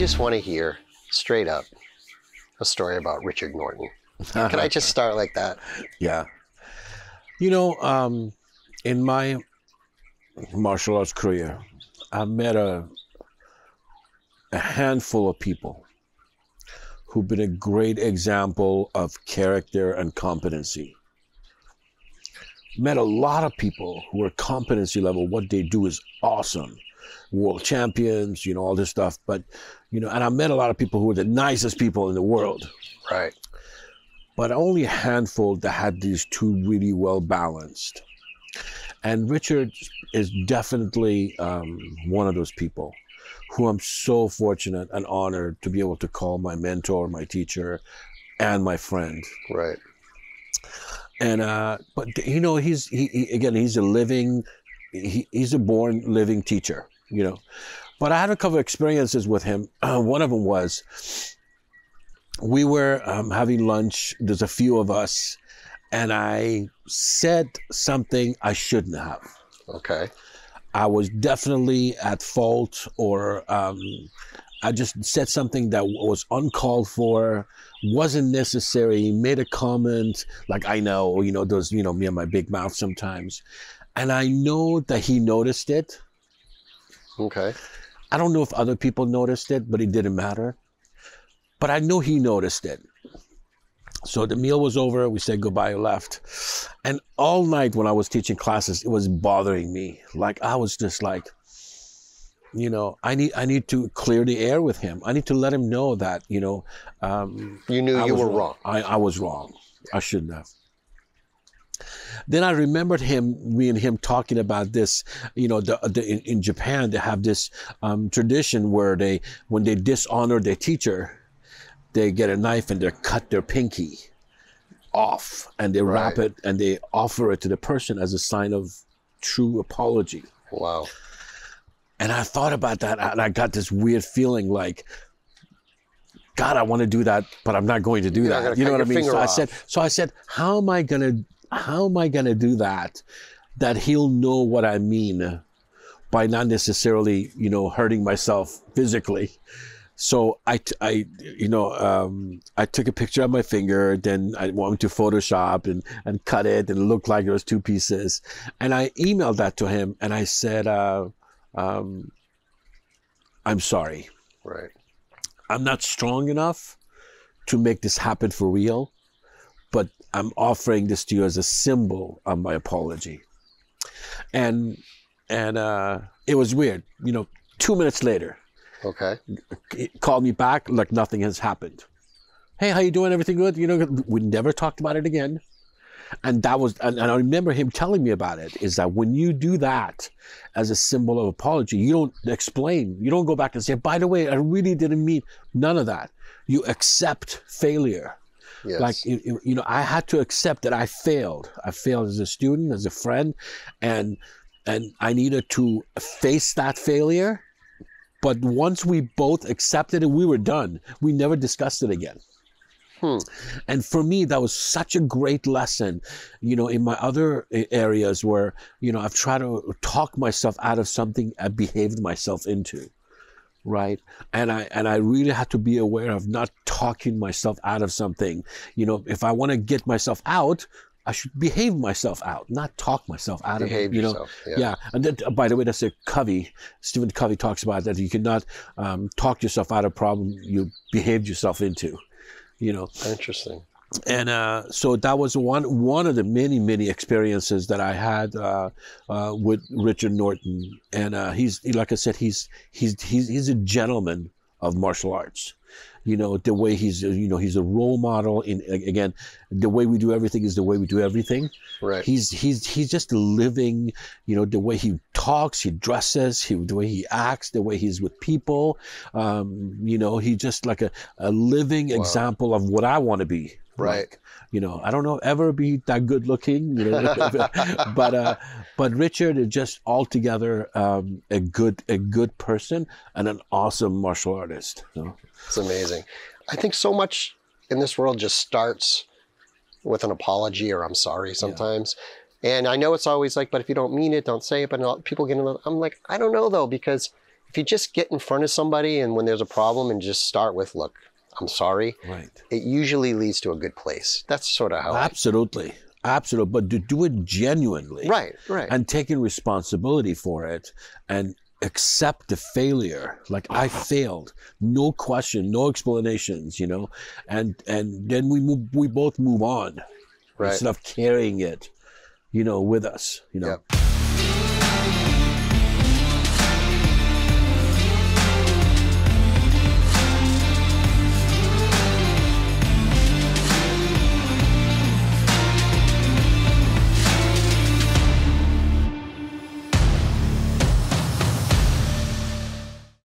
just want to hear straight up a story about Richard Norton. Can I just start like that? Yeah. You know, in my martial arts career, I met a handful of people who've been a great example of character and competency. Met a lot of people who are competency level. What they do is awesome. World champions, you know, all this stuff. But, you know, and I met a lot of people who were the nicest people in the world. Right. But only a handful that had these two really well balanced. And Richard is definitely one of those people who I'm so fortunate and honored to be able to call my mentor, my teacher, and my friend. Right. And but you know, he's a born living teacher, you know. But I had a couple of experiences with him. One of them was we were having lunch. There's a few of us, and I said something I shouldn't have. Okay. I was definitely at fault, or I just said something that was uncalled for, wasn't necessary, made a comment like, I know, you know, those, you know, me and my big mouth sometimes. And I know that he noticed it. Okay. I don't know if other people noticed it, but it didn't matter. But I know he noticed it. So the meal was over, we said goodbye and left. And all night when I was teaching classes, it was bothering me. Like, I was just like, you know, I need to clear the air with him. I need to let him know that, you know, you knew you were wrong. I was wrong. I shouldn't have. Then I remembered me and him talking about this, you know, in Japan, they have this tradition where when they dishonor their teacher, they get a knife and they cut their pinky off and they wrap it and they offer it to the person as a sign of true apology. Wow. And I thought about that, and I got this weird feeling like, God, I want to do that, but I'm not going to do that. You know what I mean? So I said, how am I gonna do that he'll know what I mean by not necessarily, you know, hurting myself physically. So I took a picture of my finger, then I went to Photoshop and cut it, and it looked like it was two pieces. And I emailed that to him, and I said, I'm sorry. Right. I'm not strong enough to make this happen for real, but I'm offering this to you as a symbol of my apology. And it was weird. You know, 2 minutes later, okay, he called me back like nothing has happened. Hey, how you doing? Everything good? You know, we never talked about it again. And that was, and I remember him telling me about it, is that when you do that as a symbol of apology, you don't explain. You don't go back and say, by the way, I really didn't mean none of that. You accept failure. Yes. Like, you know, I had to accept that I failed. I failed as a student, as a friend, and I needed to face that failure. But once we both accepted it, we were done. We never discussed it again. And for me, that was such a great lesson, you know, in my other areas where, you know, I've tried to talk myself out of something I behaved myself into, right? And I really had to be aware of not talking myself out of something. You know, if I want to get myself out, I should behave myself out, not talk myself out of it. You know, yeah. And then, by the way, that's a Covey. Stephen Covey talks about that. You cannot talk yourself out of a problem you behaved yourself into. You know, interesting. And so that was one of the many experiences that I had with Richard Norton. And he's, like I said, he's a gentleman of martial arts. You know, the way he's a role model. Again, the way we do everything is the way we do everything. Right. He's just living, you know, the way he talks, he dresses, the way he acts, the way he's with people. You know, he's just like a living example of what I want to be. Right. Like, you know, I don't know, ever be that good looking, you know, but Richard is just altogether a good person and an awesome martial artist. You know? It's amazing. I think so much in this world just starts with an apology or I'm sorry sometimes. Yeah. And I know it's always like, but if you don't mean it, don't say it. But people get in the, I'm like, I don't know though, because if you just get in front of somebody and when there's a problem and just start with, look, I'm sorry, Right. it usually leads to a good place. That's sort of how Absolutely. Absolutely. But to do it genuinely. Right, right. And taking responsibility for it and accept the failure. Like, I failed. No question, no explanations, you know? And then we both move on. Right. Instead of carrying it, you know, with us, you know? Yep.